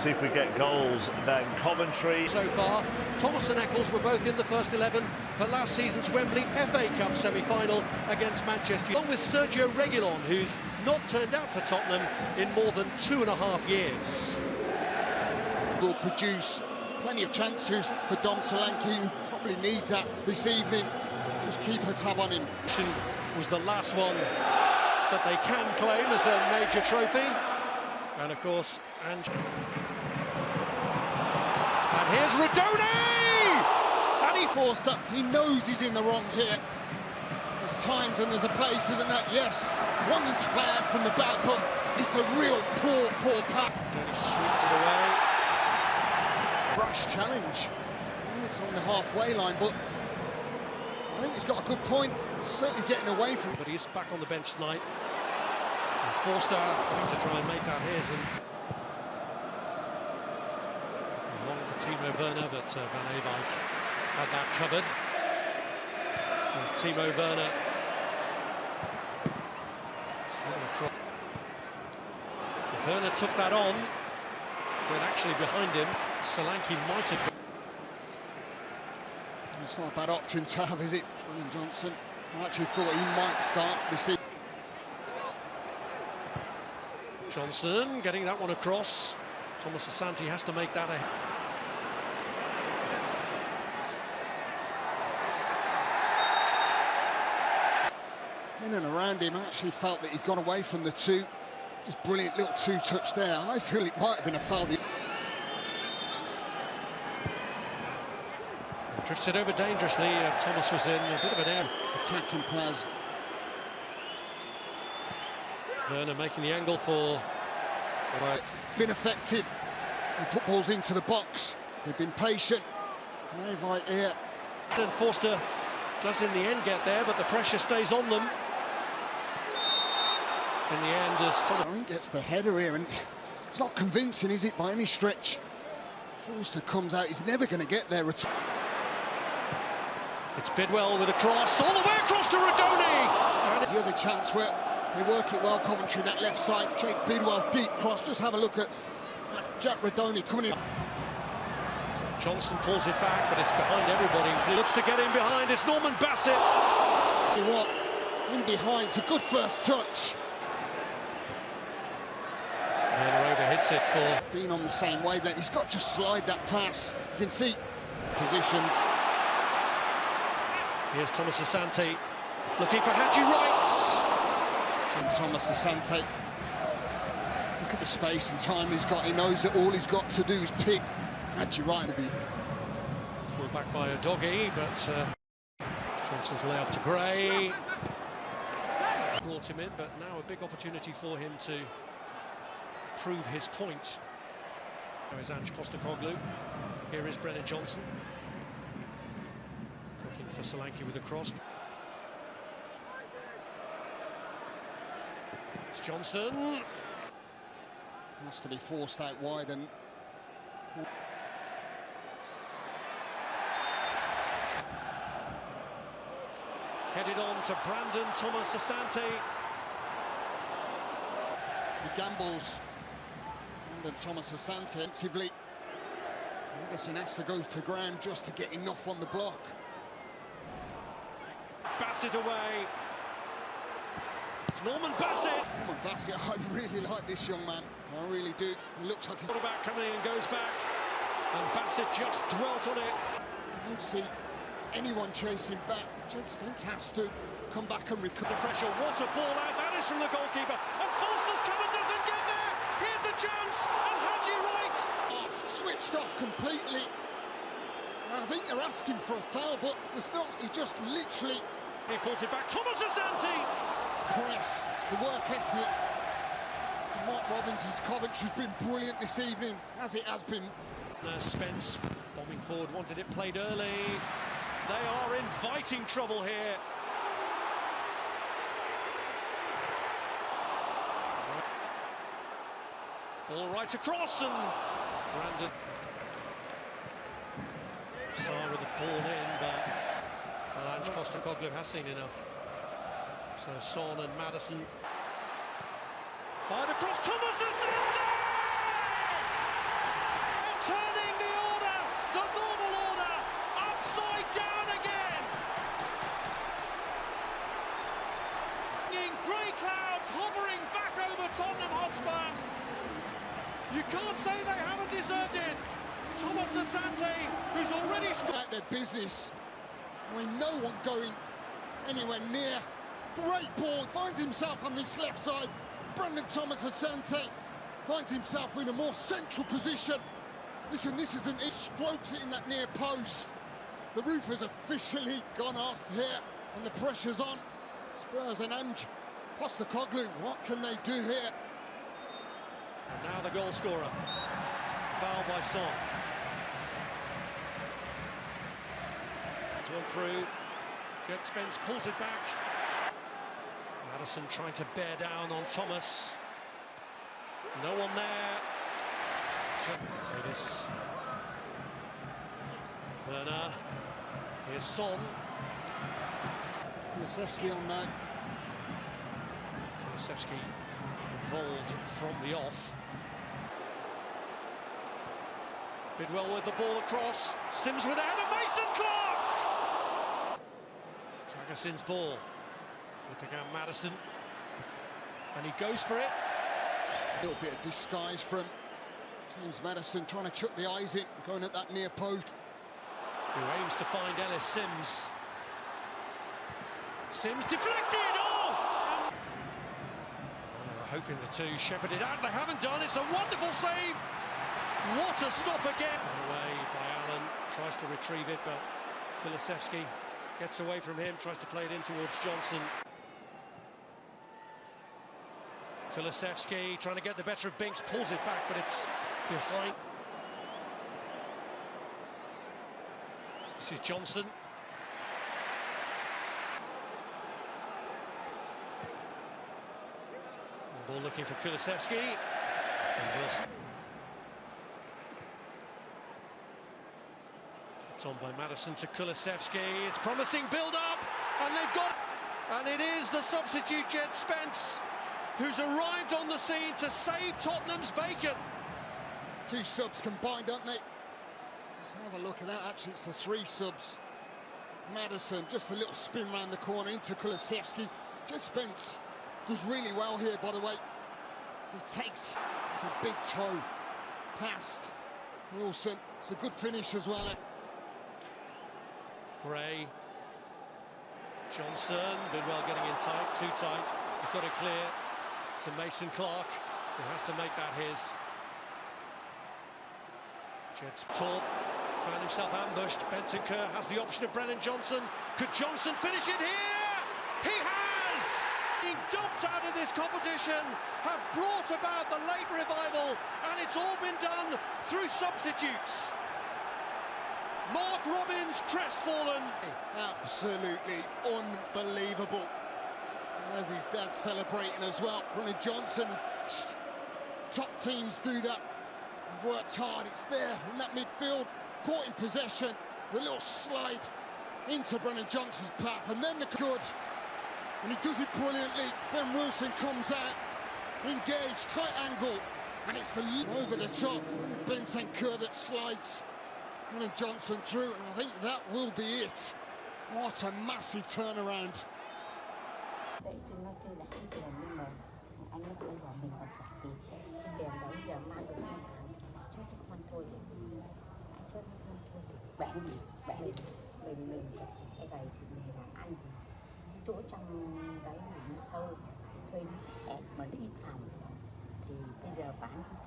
see if we get goals than Coventry. So far, Thomas and Eccles were both in the first 11 for last season's Wembley FA Cup semi-final against Manchester, along with Sergio Reguilon, who's not turned out for Tottenham in more than 2.5 years. Will produce plenty of chances for Dom Solanke, who probably needs that this evening. Just keep a tab on him. Was the last one that they can claim as a major trophy. And of course, and here's Radoni! And he forced up. He knows he's in the wrong here. There's times and there's a place, isn't that? Yes, wanting to play out from the back, but it's a real poor pass. He sweeps it away. Rush challenge. It's on the halfway line, but I think he's got a good point. He's certainly getting away from. But he's back on the bench tonight. And Forster going to try and make that his. And long for Timo Werner, but Van Ewijk had that covered. There's Timo Werner. Werner took that on, but actually behind him, Solanke might have. It's not a bad option to have, is it, William Johnson? I actually thought he might start this season. Johnson getting that one across. Thomas Asante has to make that a... In and around him, I actually felt that he got away from the two. Just brilliant little two-touch there. I feel it might have been a foul. Drifts it over dangerously. Thomas was in a bit of an error. Attacking players. Werner making the angle for... It's been effective. He put balls into the box. They've been patient. Maybe here. And Forster does in the end get there, but the pressure stays on them. In the end, as Thomas... I think gets the header here, and it's not convincing, is it, by any stretch? Forster comes out, he's never going to get there at all. It's Bidwell with a cross, all the way across to Radoni! And the other chance where they work it well, Coventry, that left side. Jake Bidwell, deep cross. Just have a look at Jack Radoni coming in. Johnson pulls it back, but it's behind everybody. He looks to get in behind, it's Norman Bassett. What? In behind, it's a good first touch. Werner overhits it for... Being on the same wavelength, he's got to slide that pass. You can see positions. Here's Thomas Asante looking for Hadji Wright. And Thomas Asante, look at the space and time he's got. He knows that all he's got to do is pick Hadji Wright to be. Pulled back by a doggy, but Johnson's layoff to Gray. Brought him in, but now a big opportunity for him to prove his point. There is Ange Postecoglou. Here is Brennan Johnson. Looking for Solanke with a cross. It's Johnson. Has to be forced out wide and... Headed on to Brandon Thomas Asante. He gambles. Brandon Thomas Asante defensively. Anderson has to go to ground just to get enough on the block. Bassett away. It's Norman Bassett. Norman Bassett, I really like this young man. I really do. He looks like he's... Quarterback coming and goes back. And Bassett just dwelt on it. I don't see anyone chasing back. Jed Spence has to come back and recover. The pressure, what a ball out. That is from the goalkeeper. And Forster's coming, doesn't get there. Here's the chance. And Hadji Wright. Switched off completely. And I think they're asking for a foul, but there's not. He just literally... He pulls it back. Thomas Asante. Press, the work ethic. Mark Robinson's Coventry's been brilliant this evening, as it has been. Spence bombing forward, wanted it played early. They are inviting trouble here. Ball right across, and Brandon Sarr with the ball in, but Ange Postecoglou has seen enough. So Son and Maddison fired across. Thomas Asante! turning the order, the normal order, upside down again. Grey clouds hovering back over Tottenham Hotspur. You can't say they haven't deserved it. Thomas Asante, who's already scored. At their business. I mean, no one going anywhere near. Great ball, finds himself on this left side. Brendan Thomas Asante finds himself in a more central position. Listen, this isn't, it strokes it in that near post. The roof has officially gone off here, and the pressure's on. Spurs and Ange Postecoglou, what can they do here? And now the goal scorer. Foul by Son. It's one through. Jet Spence pulls it back. Maddison trying to bear down on Thomas. No one there. Davis. Werner. Here's Son. Kulusevski on now. Kulusevski involved from the off. Bidwell with the ball across. Sims with a header. Mason Clark! Dragassin's ball. Looking at Maddison. And he goes for it. A little bit of disguise from James Maddison, trying to chuck the eyes in, going at that near post. Who aims to find Ellis Sims. Sims deflected! Oh! Hoping the two shepherded out. They haven't done. It's a wonderful save. What a stop again. Away by Allen. Tries to retrieve it, but Kulusevski gets away from him. Tries to play it in towards Johnson. Kulusevski trying to get the better of Binks. Pulls it back, but it's behind. This is Johnson. Ball looking for Kulusevski. And Wilson. It's on by Maddison to Kulusevski. It's promising build-up, and they've got it. And it is the substitute Jet Spence who's arrived on the scene to save Tottenham's bacon. Two subs combined, aren't they? Let's have a look at that. Actually, it's the three subs. Maddison, just a little spin round the corner into Kulusevski. Jet Spence does really well here, by the way. So he takes, it's a big toe past Wilson. It's a good finish as well. Gray, Johnson, Bidwell getting in tight, too tight. He's got it clear to Mason Clark, who has to make that his. Jets Torp found himself ambushed. Bentancur has the option of Brennan Johnson. Could Johnson finish it here? He has! Being dumped out of this competition, have brought about the late revival, and it's all been done through substitutes. Mark Robbins crestfallen. Absolutely unbelievable. As his dad's celebrating as well. Brennan Johnson, top teams do that. Worked hard, it's there in that midfield, caught in possession, the little slide into Brennan Johnson's path, and then the good, and he does it brilliantly. Ben Wilson comes out, engaged, tight angle, and it's the over the top, Bentancur that slides Brennan Johnson through, and I think that will be it. What a massive turnaround. mình cái gầy thì mình làm ăn thì cái chỗ trong cái vùng sâu thuê nó hẹp mà nó ít phòng thì bây giờ bán thì